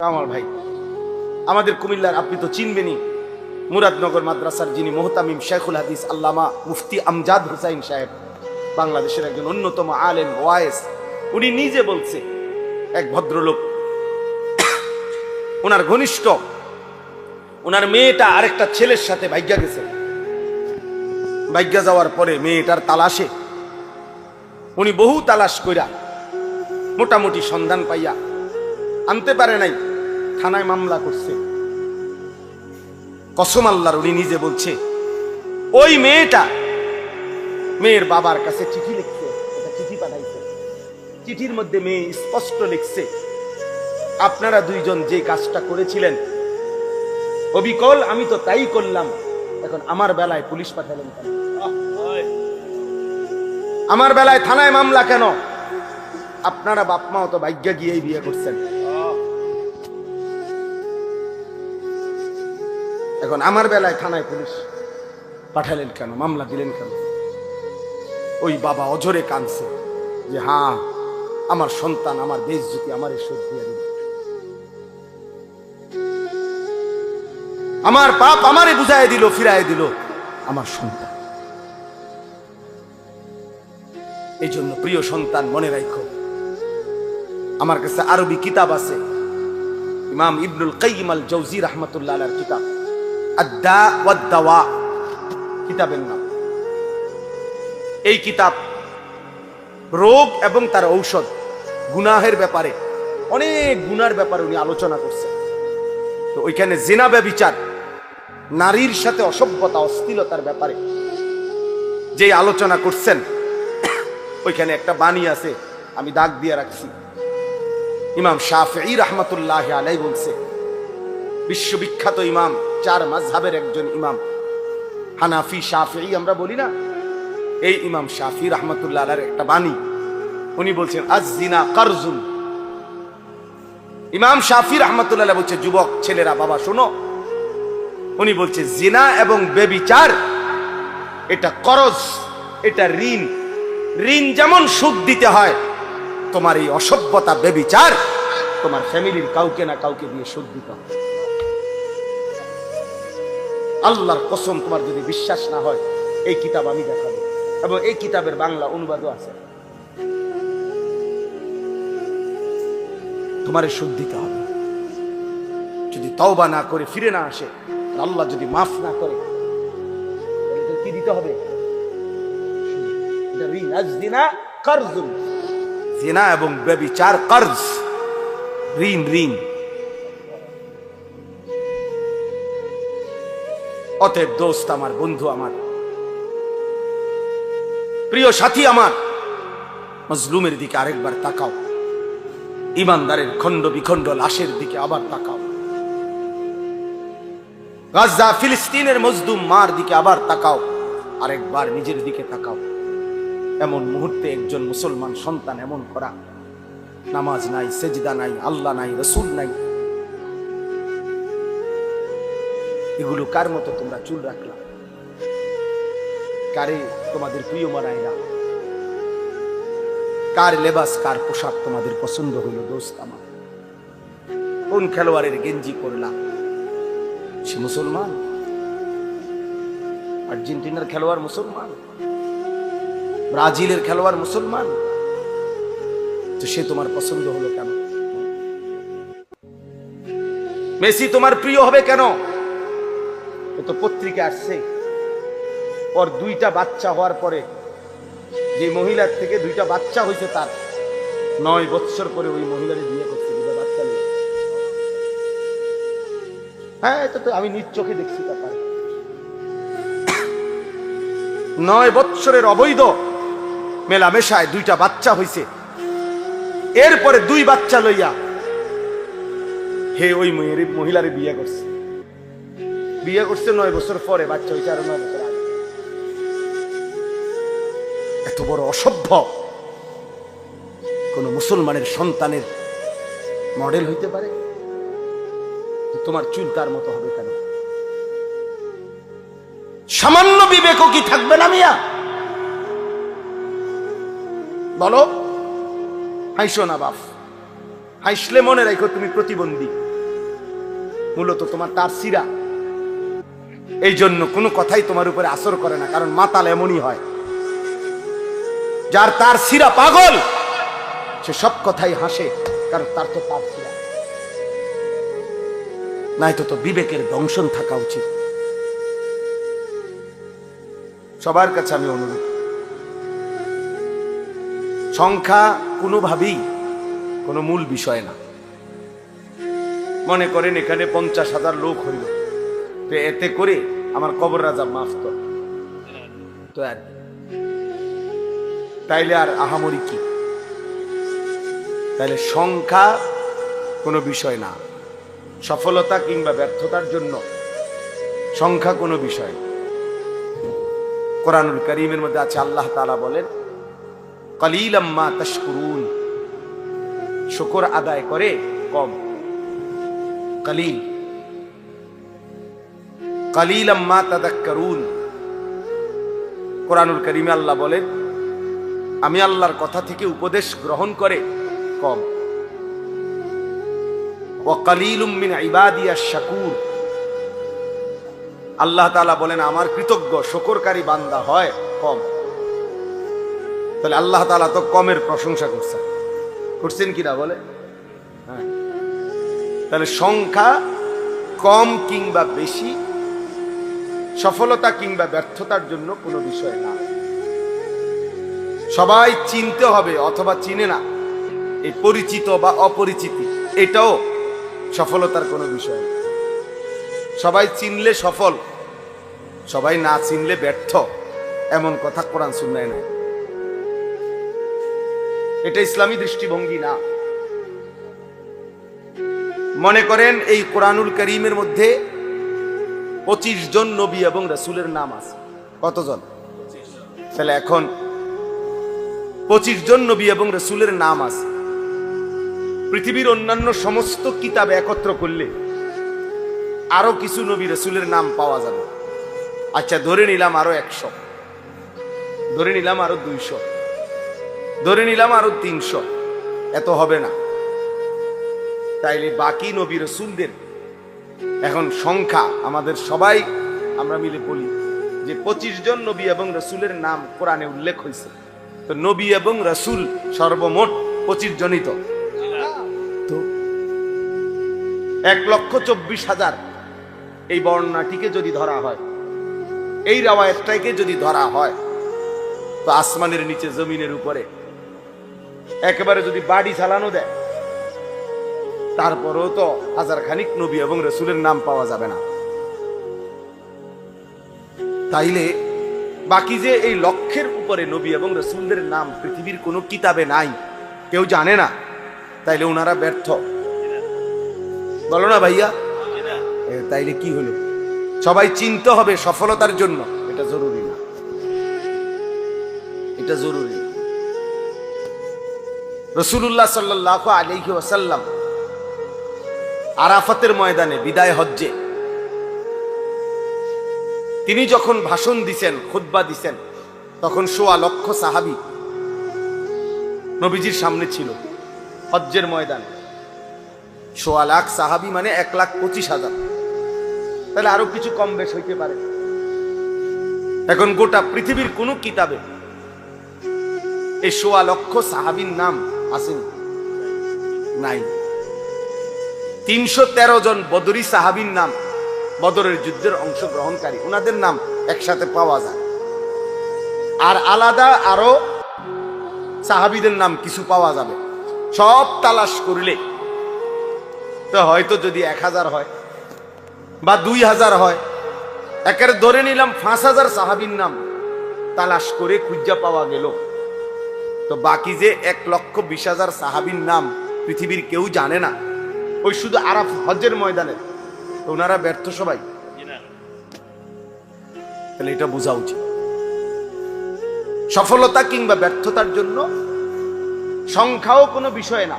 কামাল ভাই আমাদের কুমিল্লার, আপনি তো চিনবেনই, মুরাদনগর মাদ্রাসার যিনি মুহতামিম শেখুল হাদিস আল্লামা মুফতি আমজাদ হুসাইন সাহেব, বাংলাদেশের একজন অন্যতম আলেম ওয়াইস। উনি নিজে বলছে, এক ভদ্রলোক, ওনার ঘনিষ্ঠ, ওনার মেয়েটা আরেকটা ছেলের সাথে ভাগ্যা গেছে। ভাগ্যা যাওয়ার পরে মেয়েটার তালাশে উনি বহু তালাশ কইরা মোটামুটি সন্ধান পাইয়া আনতে পারে নাই, থানায় মামলা করছে। কসম আল্লাহর, উনি নিজে বলছে ওই মেয়েটা মেয়ের বাবার কাছে চিঠি লিখছে, একটা চিঠি পাঠাইছে। চিঠির মধ্যে মেয়ে স্পষ্ট লিখছে, আপনারা দুইজন যে কাজটা করেছিলেন অবিকল আমি তো তাই করলাম, এখন আমার বেলায় পুলিশ পাঠালেন কেন? আমার বেলায় থানায় মামলা কেন? আপনারা বাপ মাও তো ভাগ্যা গিয়েই বিয়ে করছেন, এখন আমার বেলায় থানায় পুলিশ পাঠালেন কেন, মামলা দিলেন কেন? ওই বাবা অঝরে কাঁদছে যে হ্যাঁ, আমার সন্তান আমার বেইজ্জতি আমারে শোধ দিয়ে দিল, আমার পাপ আমারে বুঝায় দিল, ফিরায় দিল আমার সন্তান। এই জন্য প্রিয় সন্তান, মনে রাখো, আমার কাছে আরবি কিতাব আছে, ইমাম ইবনুল কাইয়িম আল জাওজি রাহমাতুল্লাহ আলাইহির কিতাব আদ-দা ওয়াদ-দাওয়া কিতাবের নাম। এই কিতাব রোগ এবং তার ঔষধ, গুনাহের ব্যাপারে, অনেক গুনার ব্যাপারে উনি আলোচনা করছেন। তো ওইখানে জিনা ব্যভিচার, নারীর সাথে অসভ্যতা অশ্লীলতার ব্যাপারে যে আলোচনা করছেন, ওইখানে একটা বাণী আছে, আমি দাগ দিয়ে রাখছি। ইমাম শাফিঈ রাহমাতুল্লাহি আলাইহি বলছে, বিশ্ববিখ্যাত ইমাম, চার মাযহাবের একজন ইমাম, হানাফি শাফিঈ আমরা বলি না, এই ইমাম শাফিঈ রাহমাতুল্লাহ আলাইহির একটা বাণী, উনি বলছেন আয-যিনা কারজুন। ইমাম শাফিঈ রাহমাতুল্লাহ আলাইহি বলছে, যুবক ছেলেরা বাবা শোনো, উনি বলছে জিনা এবং ব্যভিচার এটা করজ, এটা ঋণ। ঋণ যেমন সুদ দিতে হয়, তোমার এই অসভ্যতা ব্যভিচার তোমার ফ্যামিলির কাউকে না কাউকে দিয়ে সুদ দিতে হবে। আল্লাহর কসম, তোমার যদি বিশ্বাস না হয় এই কিতাব আমি দেখাবো, এবং এই কিতাবের বাংলা অনুবাদও আছে। তোমারে সুদ দিতে হবে, যদি তওবা না করে ফিরে না আসে, আল্লাহ যদি মাফ না করে, কি দিতে হবে? এটা ঋণ। আয-যিনা কারজুন, জিনা এবং ব্যভিচার কর্জ, ঋণ। ঋণ। অতএব দোস্ত আমার, বন্ধু আমার, প্রিয় সাথী আমার, মজলুমের দিকে আরেকবার তাকাও, ইমানদারের খণ্ড বিখণ্ড লাশের দিকে আবার তাকাও, গাজা ফিলিস্তিনের মজলুম মার দিকে আবার তাকাও, আরেকবার নিজের দিকে তাকাও। এমন মুহূর্তে একজন মুসলমান সন্তান এমন করা, নামাজ নাই, সেজদা নাই, আল্লাহ নাই, রসুল নাই, এগুলো কার মতো তোমরা চুল রাখলা? কারে তোমাদের প্রিয় বানায় না? কার লেবাস, কার পোশাক তোমাদের পছন্দ হইল? দোস্ত আমার, কোন খেলোয়াড়ের গেঞ্জি পরলা? সে মুসলমান? আর্জেন্টিনার খেলোয়াড় মুসলমান, ব্রাজিলের খেলোয়াড় মুসলমান, তো সে তোমার পছন্দ হলো কেন? মেসি তোমার প্রিয় হবে কেন? ও তো পত্রিকা আসছে, ওর দুইটা বাচ্চা হওয়ার পরে, যে মহিলার থেকে দুইটা বাচ্চা হয়েছে, তার 9 বছর পরে ওই মহিলারে বিয়ে করছে, দুইটা বাচ্চা নিয়ে। হ্যাঁ, এটা তো আমি নিজ চোখে দেখছি। ব্যাপার 9 বছরের অবৈধ মেলামেশায় দুইটা বাচ্চা হয়েছে, এরপরে 2 বাচ্চা লইয়া হে ওই মহিলারে বিয়ে করছে। 9 বছর পরে, বাচ্চা হয়েছে আরো 9 বছর আগে। এত বড় অসভ্য কোন মুসলমানের সন্তানের মডেল হইতে পারে? তোমার চুল তার মতো হবে কেন? সামান্য বিবেকও কি থাকবে না মিয়া? বলো। হাইসো না বাপ, হাসলে মনে রাখো তুমি প্রতিবন্ধী। মূলত তোমার তার সিরা। এই জন্য কোনো কথাই তোমার উপরে আসর করে না, কারণ মাতাল এমনই হয়, যার তার সিরা পাগল সে সব কথাই হাসে, কারণ তার তো তার সিরা নাই। তো বিবেকের দংশন থাকা উচিত। সবার কাছে আমি অনুরোধ, সংখ্যা কোনোভাবেই কোনো মূল বিষয় না। মনে করেন এখানে 50,000 লোক হইল, তো এতে করে আমার কবর রাজা মাফ তো আর তাইলে আর আহামরি কি? তাইলে সংখ্যা কোনো বিষয় না, সফলতা কিংবা ব্যর্থতার জন্য সংখ্যা কোনো বিষয় না। কোরআনুল কারীমের মধ্যে আছে, আল্লাহ তাআলা বলেন, কালিলাম মা তাশকুরুন, শুকর আদায় করে কম। কালিল, কালিলাম মা তাযাক্কারুন। কোরআনুল কারীমে আল্লাহ বলেন, আমি আল্লাহর কথা থেকে উপদেশ গ্রহণ করে কম। ওয়া কালিলুম মিন ইবাদিয়াশ শাকুর। আল্লাহ তাআলা বলেন, আমার কৃতজ্ঞ শুকরকারী বান্দা হয় কম। তাহলে আল্লাহ তাআলা তো কমের প্রশংসা করছেন কিনা বলে? হ্যাঁ। তাহলে সংখ্যা কম কিংবা বেশি সফলতা কিংবা ব্যর্থতার জন্য কোনো বিষয় না। সবাই চিনতে হবে অথবা চিনে না, এই পরিচিত বা অপরিচিতি এটাও সফলতার কোনো বিষয় না। সবাই চিনলে সফল, সবাই না চিনলে ব্যর্থ, এমন কথা কোরআন সুন্নায় নাই। এটা ইসলামী দৃষ্টিভঙ্গি না। মনে করেন এই কোরআনুল কারীমের মধ্যে 25 জন নবী এবং রাসূলের নাম আছে। কতজন? তাহলে এখন 25 জন নবী এবং রাসূলের নাম আছে। পৃথিবীর অন্যান্য সমস্ত কিতাব একত্র করলে আরো কিছু নবী রাসূলের নাম পাওয়া যাবে। আচ্ছা, ধরে নিলাম আরো 100, ধরে নিলাম আরো 200, ধরে নিলাম আরো 300, এত হবে না। তাইলে বাকি নবী রাসূলদের এখন সংখ্যা আমাদের সবাই আমরা মিলে বলি যে 25 জন নবী এবং রাসূলের নাম কোরআনে উল্লেখ হয়েছে। তো নবী এবং রাসূল সর্বমোট 25 জনই তো 1,24,000 এই বর্ণনাটিকে যদি ধরা হয়, এই রাওয়ায়াতটাকে যদি ধরা হয়, তো আসমানের নিচে জমিনের উপরে একেবারে যদি বাড়ি চালানো দেয়, তারপরেও তো 1000 খানিক নবী এবং রাসূলের নাম পাওয়া যাবে না। তাইলে বাকি যে এই লক্ষের উপরে নবী এবং রাসূলদের নাম পৃথিবীর কোনো কিতাবে নাই, কেউ জানে না, তাইলে ওনারা ব্যর্থ। বলো না ভাইয়া? তাইলে কি হলো? সবাই চিনতে হবে সফলতার জন্য, এটা জরুরি না, এটা জরুরি। রাসূলুল্লাহ সাল্লাল্লাহু আলাইহি ওয়াসাল্লাম আরাফাতের ময়দানে বিদায় হজ্জে তিনি যখন ভাষণ দিছেন, খুতবা দিছেন, তখন 1.25 লক্ষ সাহাবী নবীজির সামনে ছিল হজ্জের ময়দানে। 1.25 লাখ সাহাবী মানে 1,25,000। তাহলে আরো কিছু কম বেশ হইতে পারে। এখন গোটা পৃথিবীর কোন কিতাবে এই 1.25 লক্ষ সাহাবীর নাম আসেনি, নাই। 313 জন বদরি সাহাবীর নাম, বদরের যুদ্ধের অংশগ্রহণকারী, ওনাদের নাম একসাথে পাওয়া যায়। আর আলাদা আরো সাহাবীদের নাম কিছু পাওয়া যাবে। সব তালাশ করলে তো হয়তো যদি 1000 হয় বা 2000 হয়, একের ধরে নিলাম 5000 সাহাবীর নাম তালাশ করে খুঁজা পাওয়া গেল, তো বাকি যে 1,20,000 সাহাবীর নাম পৃথিবীর কেউ জানে না, ওই শুধু আরাফ হজ্জের ময়দানে, তো ওনারা ব্যর্থ সবাই। তাহলে এটা বোঝা উচিত। সফলতা কিংবা ব্যর্থতার জন্য সংখ্যাও কোনো বিষয় না।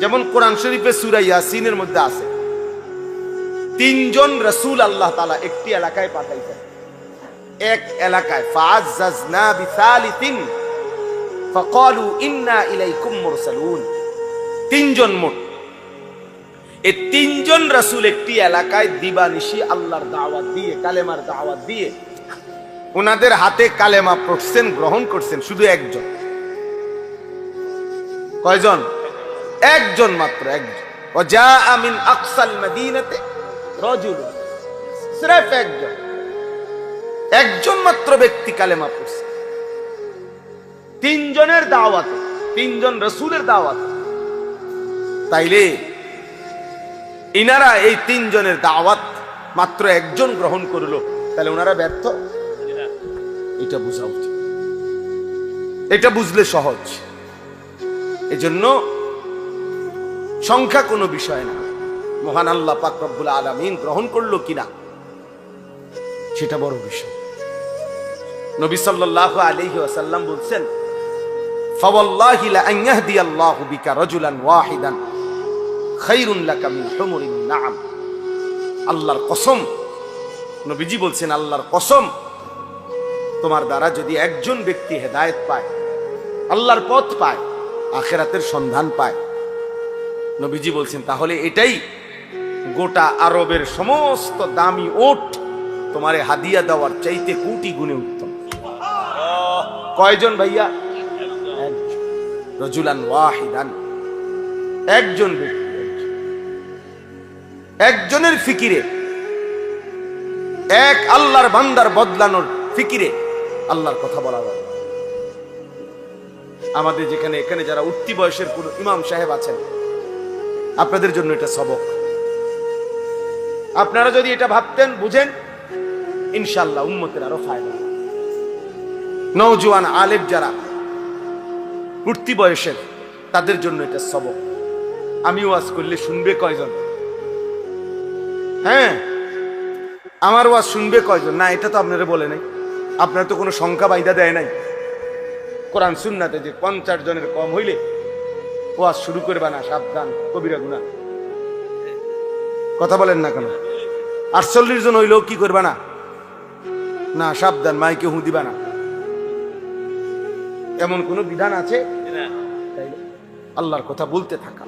যেমন কোরআন শরীফে সূরা ইয়াসিনের মধ্যে আছে, 3 জন রাসূল আল্লাহ তাআলা একটি এলাকায় পাঠাইছেন। এক এলাকায় ফাআযাজনা বিসালিতিন ফাকালু ইন্না ইলাইকুম মুরসালুন। 3 জন মোট। এই তিনজন রাসূল একটি এলাকায় দিবানিশি আল্লাহর দাওয়াত দিয়ে, কালেমার দাওয়াত দিয়ে ওনাদের হাতে কালেমা পড়ছেন, গ্রহণ করছেন শুধু একজন। কয়জন? একজন মাত্র, একজন। ওয়াজাআ মিন আকসাল মাদিনাতে রাজুল, সির্ফ একজন, একজন মাত্র ব্যক্তি কালেমা পড়ছে তিনজনের দাওয়াতে, তিনজন রাসূলের দাওয়াতে। তাইলে ইনারা এই তিনজনের দাওয়াত মাত্র একজন গ্রহণ করলো, তাহলে ওনারা ব্যর্থ? এটা বোঝা উচিত, এটা বুঝলে সহজ। এজন্য সংখ্যা কোনো বিষয় না, মহান আল্লাহ পাক রব্বুল আলামিন গ্রহণ করলো কিনা সেটা বড় বিষয়। নবী সাল্লাল্লাহু আলাইহি ওয়াসাল্লাম বলছেন, ফাওয়াল্লাহি লা আন ইয়াহদিয়াল্লাহু বিকা রাজুলান ওয়াহিদান খায়রুন লাকা মিন হুমুরিন নাআম। আল্লাহর কসম, নবীজি বলছেন আল্লাহর কসম, তোমার দ্বারা যদি একজন ব্যক্তি হেদায়েত পায়, আল্লাহর পথ পায়, আখিরাতের সন্ধান পায়, নবীজি বলছেন তাহলে এটাই গোটা আরবের সমস্ত দামি ওট তোমারে হাদিয়া দেওয়ার চাইতে কোটি গুণে উত্তম। কয়জন ভাইয়া? রাজুলান ওয়াহিদান, একজন ব্যক্তি, একজনের ফিকিরে, এক আল্লাহর বান্দার বদলানোর ফিকিরে আল্লাহর কথা বলা যায়। আমাদের যেখানে এখানে যারা উঠতি বয়সের কোন ইমাম সাহেব আছেন, আপনাদের জন্য এটা সবক। আপনারা যদি এটা ভাবতেন, বুঝেন, ইনশাআল্লাহ উম্মতের আরো ফায়দা। নওজোয়ান আলেম যারা উঠতি বয়সের, তাদের জন্য এটা সবক। আমি ওয়াজ করলে শুনবে কয়জন? হ্যাঁ, আমার ওয়াজ শুনবে কয়জন? না, এটা তো আপনারা বলে নাই, আপনার তো কোনো সংখ্যা বাইদা দেয় নাই কোরআন সুন্নাতে যে 50 জনের কম হইলে ওয়াজ শুরু করবে না, সাবধান, কবিরা গুনাহ। কথা বলেন না কেন? 48 জন হইলেও কি করবে না? না, সাবধান, মাইকে হু দিবা না, এমন কোন বিধান আছে? আল্লাহর কথা বলতে থাকা,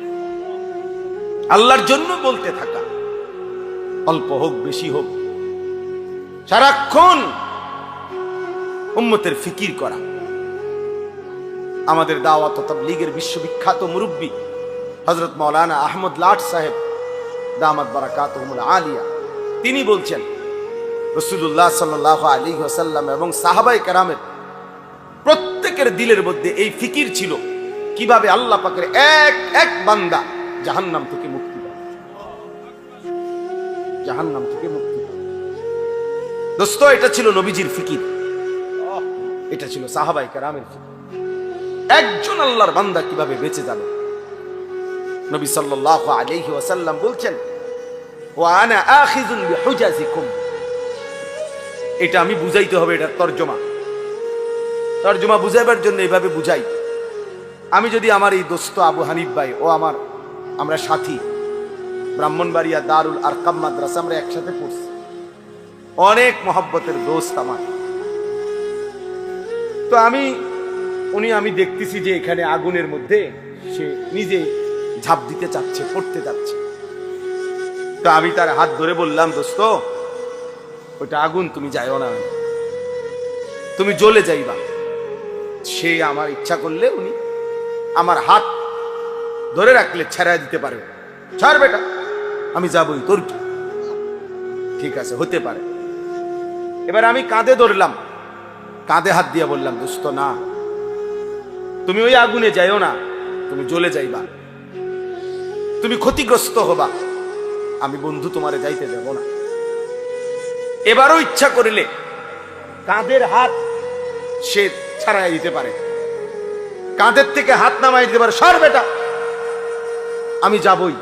আল্লাহর জন্য বলতে থাকা, অল্প হোক বেশি হোক, সারাক্ষণ উম্মতের ফিকির করা। আমাদের দাওয়াত ও তাবলীগের বিশ্ববিখ্যাত মুরব্বী হযরত মাওলানা আহমদ লাট সাহেব দামাত বারাকাতুহুমুল আলিয়া, তিনি বলছেন রাসূলুল্লাহ সাল্লাল্লাহু আলাইহি ওয়াসাল্লাম এবং সাহাবায়ে কেরামের প্রত্যেকের দিলের মধ্যে এই ফিকির ছিল কিভাবে আল্লাহ পাকের এক এক বান্দা জাহান্নাম থেকে মুক্তি পাবে, জাহান্নাম থেকে মুক্তি পাবে। দোস্ত, এটা ছিল নবীজির ফিকির, এটা ছিল সাহাবায়ে কেরামের ফিকির। একজন আল্লাহর বান্দা কিভাবে বেঁচে যাবে। নবী সাল্লাল্লাহু আলাইহি ওয়াসাল্লাম বলছেন, ওয়া আনা আখিযুন বিহুজাজিকুম। এটা আমি বুঝাইতে হবে, এটা তরজমা। তরজমা বুঝাইবার জন্য এইভাবে বুঝাই। আমি যদি আমার এই দোস্ত আবু হানিফ ভাই ও আমরা সাথী, ব্রাহ্মণবাড়িয়া দারুল আরকাম মাদ্রাসা আমরা একসাথে পড়ছি, অনেক মহব্বতের দোস্ত আমার। তো আমি দেখতেছি যে এখানে আগুনের মধ্যে সে নিজে ঝাঁপ দিতে চাচ্ছে, পড়তে যাচ্ছে। তো আমি তার হাত ধরে বললাম, দোস্ত, ওটা আগুন, তুমি যাইও না, তুমি জ্বলে যাইবা। সে আমার ইচ্ছা করলে উনি আমার হাত ধরে রাখলে ছেড়ে দিতে পারে, ছাড় বেটা, আমি যাবই, তোর কি? ঠিক আছে, হতে পারে। এবার আমি কাঁধে ধরলাম, কাঁধে হাত দিয়ে বললাম, দোস্ত না, তুমি ওই আগুনে যাইও না, তুমি জ্বলে যাইবা, তুমি ক্ষতিগ্রস্ত হবা, আমি বন্ধু তোমারে যাইতে দেব না। এবারও ইচ্ছা করিলে কাঁধের হাত সে ছাড়াই দিতে পারে, কাঁধের থেকে হাত নামাই দিতে পারে, সর বেটা, আমি যাবই।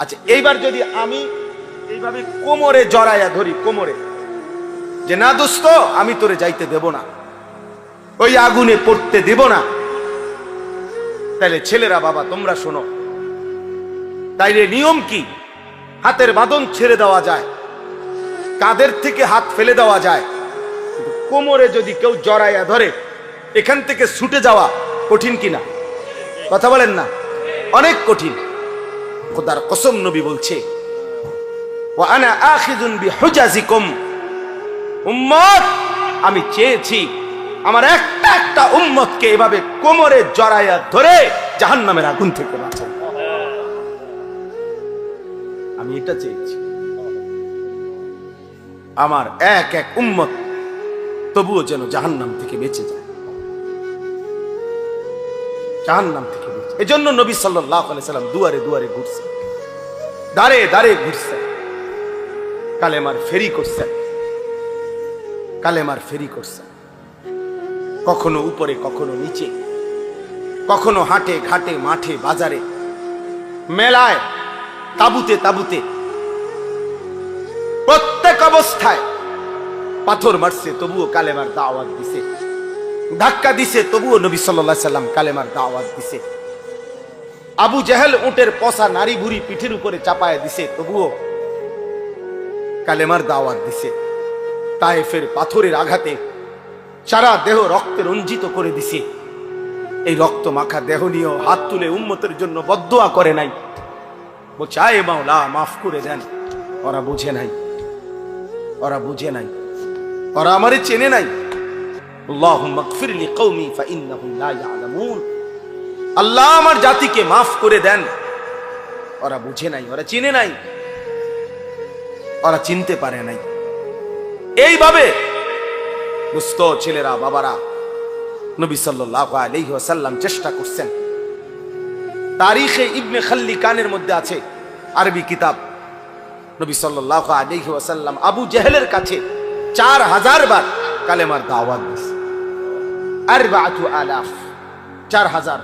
আচ্ছা, এইবার যদি আমি এইভাবে কোমরে জড়াইয়া ধরি, কোমরে, যে না দোস্ত, আমি তোরে যাইতে দেব না, ওই আগুনে পড়তে দেব না, তাইলে ছেলেরা, বাবা তোমরা শোনো, তাইলে নিয়ম কি? হাতের বাঁধন ছেড়ে দেওয়া যায়, কাঁধের থেকে হাত ফেলে দেওয়া যায়, কিন্তু কোমরে যদি কেউ জড়াইয়া ধরে, এখান থেকে ছুটে যাওয়া কঠিন কিনা? কথা বলেন না? অনেক কঠিন। খোদার কসম নবী বলছে, ওয়া আনা আখিযুন বিহুজাজিকুম, উম্মত আমি চেয়েছি আমার একটা একটা উম্মতকে এভাবে কোমরে জড়াইয়া ধরে জাহান্নামের আগুন থেকে বাঁচাই। আমি এটা চেয়েছি, আমার এক এক উম্মত তবুও যেন জাহান্নাম থেকে বেঁচে যায়, জাহান্নাম থেকে বেঁচে। এজন্য নবী সাল্লাল্লাহু আলাইহি সাল্লাম দুয়ারে দুয়ারে ঘুরছেন, দাঁড়ে দাঁড়ে ঘুরছেন, কালেমার ফেরি করছেন, কালেমার ফেরি করছেন, কখনো উপরে কখনো নিচে, কখনো হাটে ঘাটে মাঠে বাজারে মেলায় তাবুতে তাবুতে, প্রত্যেক অবস্থায় পাথর মারছে তবুও কালেমার দাওয়াত দিছে, ধাক্কা দিছে তবুও নবী সাল্লাল্লাহু আলাইহি সাল্লাম কালেমার দাওয়াত দিছে। আবু জেহেল উটের পচা নারী বুড়ি পিঠের উপরে চাপায় দিছে তবুও কালেমার দাওয়াত দিছে। তায়েফের পাথরের আঘাতে সারা দেহ রক্তে রঞ্জিত করে দিছে, এই রক্ত মাখা দেহ নিয়েও হাত তুলে উম্মতের জন্য বদদুয়া করে নাই, বলছে আয় মাওলা মাফ করে দেন। ওরা বুঝে নাই, ওরা বুঝে নাই, ওরা আমারে চেনে নাই। আল্লাহুম্মা গফির লিকওমি ফাইন্নাহুম লা ইয়ালামুন, আল্লাহ আমার জাতিকে মাফ করে দেন। ওরা বুঝে নাই, ওরা চিনে নাই, ওরা চিনতে পারে নাই। এইভাবে দুস্থ ছেলেরা বাবারা নবী সাল্লাল্লাহু আলাইহি ওয়াসাল্লাম চেষ্টা করছেন। তারিখে ইবনে খাল্লিকানের মধ্যে আছে, আরবি কিতাব, নবী সাল্লাল্লাহু আলাইহি ওয়াসাল্লাম আবু জেহেলের কাছে 4000 বার কালেমার দাওয়াত দিয়েছে। 4000, 4000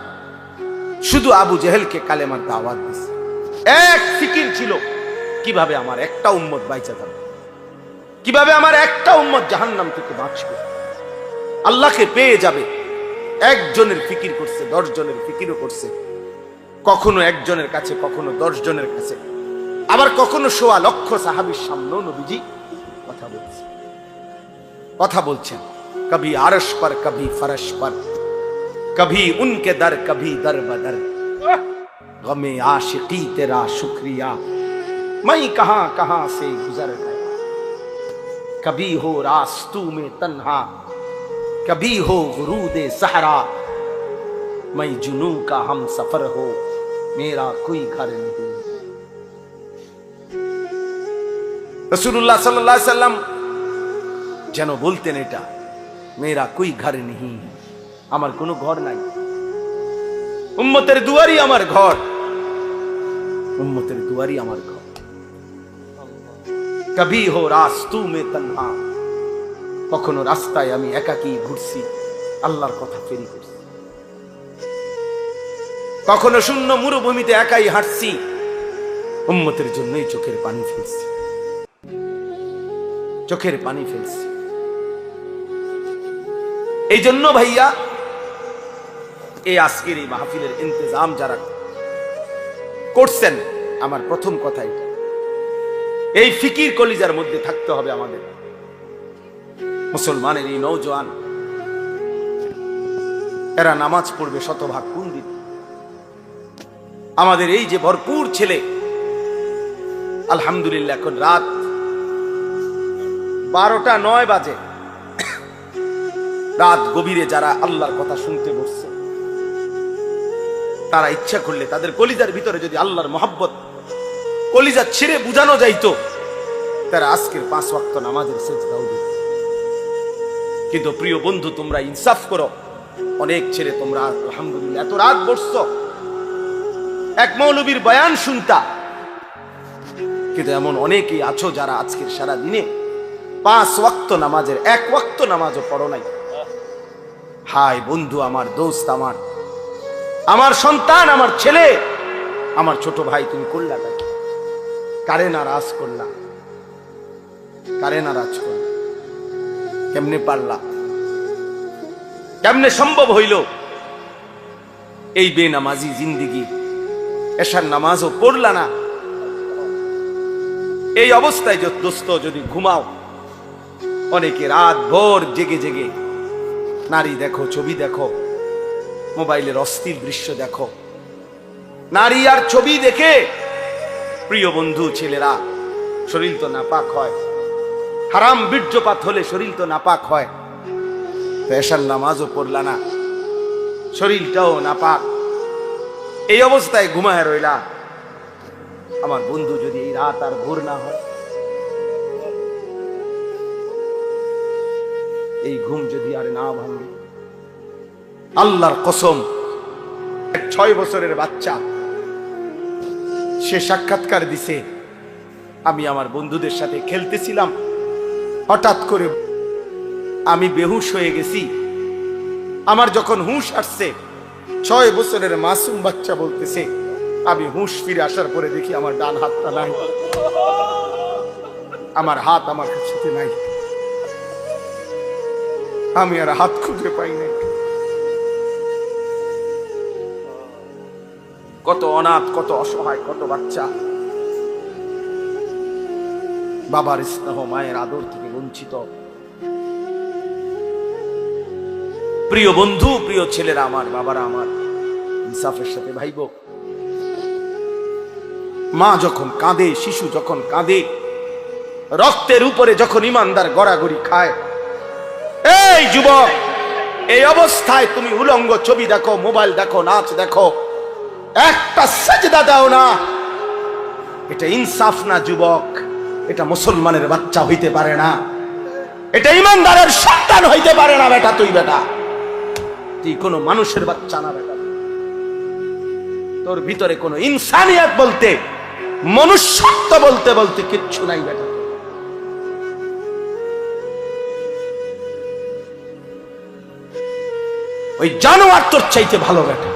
শুধু আবু জেহেলকে কালেমার দাওয়াত দিয়েছে। এক ফিকির ছিল, কিভাবে আমার একটা উম্মত বাইচা যাবে, কিভাবে আমার একটা উম্মত জাহান্নাম থেকে বাঁচবে, আল্লাহকে পেয়ে যাবে। একজনের ফিকির করছে, 10 জনের ফিকিরও করছে, কখনো একজনের কাছে, কখনো 10 জনের কাছে, আবার কখনো 1.25 লক্ষ সাহাবীর সামনেও নবীজি কথা বলছে, কথা বলছেন। কবি আরশ पर कभी फरश पर, कभी उनके दर कभी दर बदर, गमे आशिकी तेरा शुक्रिया मैं कहां कहां से गुजर गया, कभी हो रास्तू में तन्हा कभी हो गुरूदे सहरा, मैं जुनू का हम सफर हो मेरा कोई घर नहीं। রাসূলুল্লাহ সাল্লাল্লাহু আলাইহি সাল্লাম যেন বলতেন এটা, মেরা কোই ঘর নেই, আমার কোনো ঘর নাই, উম্মতের দুয়ারই আমার ঘর, উম্মতের দুয়ারই আমার ঘর। কবি হো রাস্তু মে তন্হা, কখনো রাস্তায় আমি একাকী ঘুরছি, আল্লাহর কথা ফেরি করছি, কখনো শূন্য মরুভূমিতে একাই হাঁটছি, উম্মতের জন্যই চোখের পানি ফেলছি, চোখের পানি ফেলছি। এই জন্য ভাইয়া এই আজকের এই মাহফিলের ইন্তজাম যারা করছেন, আমার প্রথম কথা এটা, এই ফিকির কলিজার মধ্যে থাকতে হবে আমাদের। মুসলমানের এই নওজোয়ান, এরা নামাজ পড়বে শতভাগ কোন দিন? আমাদের এই যে ভরপুর ছেলে, আলহামদুলিল্লাহ এখন রাত 12টা 9 বাজে, রাত গভীরে যারা আল্লাহর কথা শুনতে বসছে, তারা ইচ্ছা করলে তাদের কলিজার ভিতরে যদি আল্লাহর মহব্বত কলিজা ছিঁড়ে বুঝানো যাইতো, তারা আজকের 5 ওয়াক্ত নামাজের সেজদাও দিত। কিন্তু প্রিয় বন্ধু, তোমরা ইনসাফ করো, অনেক ছেলে তোমরা আলহামদুলিল্লাহ এত রাত বসছো এক মৌলবীর বয়ান শুনতা, কিন্তু এমন অনেকেই আছো যারা আজকের সারা দিনে 5 ওয়াক্ত নামাজের 1 ওয়াক্ত নামাজও পড়ো নাই। হাই বন্ধু, আমার দোস্ত, আমার সন্তান, আমার ছেলে, আমার ছোট ভাই, তুমি করলা কি? কারে নারাজ করলা? কারে নারাজ করলা? কেমনে পারলা? কেমনে সম্ভব হইল এই বেনামাজি জিন্দিগি? এশার নামাজও পড়লা না, এই অবস্থায় দোস্ত যদি ঘুমাও, অনেকে রাত ভোর জেগে জেগে নারী দেখো, ছবি দেখো, মোবাইলের অস্থির দৃশ্য দেখো, নারী আর ছবি দেখে প্রিয় বন্ধু ছেলেরা, শরীর তো নাপাক হয়, হারাম বীর্যপাত হলে শরীর তো নাপাক হয়। তো এশার নামাজও পড়লা না, শরীরটাও নাপাক, এই অবস্থায় ঘুমায় রইলা। আমার বন্ধু যদি এই রাত আর ভোর না হয়, এই ঘুম যদি আর না ভাঙে, আল্লাহর কসম, 6 বছরের বাচ্চা সে সাক্ষাৎকার দিছে, আমি আমার বন্ধুদের সাথে খেলতেছিলাম, হঠাৎ করে আমি বেহুশ হয়ে গেছি। আমার যখন হুঁশ আসছে, 6 বছরের মাসুম বাচ্চা বলতেছে, আমি হুঁশ ফিরে আসার পরে দেখি আমার ডান হাতটা নাই, আমার হাত আমার কাছে নাই, আমি আর হাত খুঁজে পাই নাই। কত অনাথ, কত অসহায়, কত বাচ্চা বাবার স্নেহ, মায়ের আদর থেকে বঞ্চিত। প্রিয় বন্ধু, প্রিয় ছেলেরা আমার, বাবারা আমার, ইনসাফের সাথে ভাইব। মা যখন কাঁদে, শিশু যখন কাঁদে, রক্তের উপরে যখন ইমানদার গড়াগড়ি খায়, এই যুবক, এই অবস্থায় তুমি উলঙ্গ ছবি দেখো, মোবাইল দেখো, নাচ দেখো, একটা সাজদা দাও না, এটা ইনসাফ না যুবক, এটা মুসলমানের বাচ্চা হইতে পারে না, এটা ইমানদারের সন্তান হইতে পারে না। বেটা তুই, বেটা তুই কোনো মানুষের বাচ্চা না, বেটা তোর ভিতরে কোনো ইনসানিয়ত বলতে, মনুষ্যত্ব বলতে বলতে কিচ্ছু নাই বেটা। ওই জানোয়ার তোর চাইতে ভালো বেটা।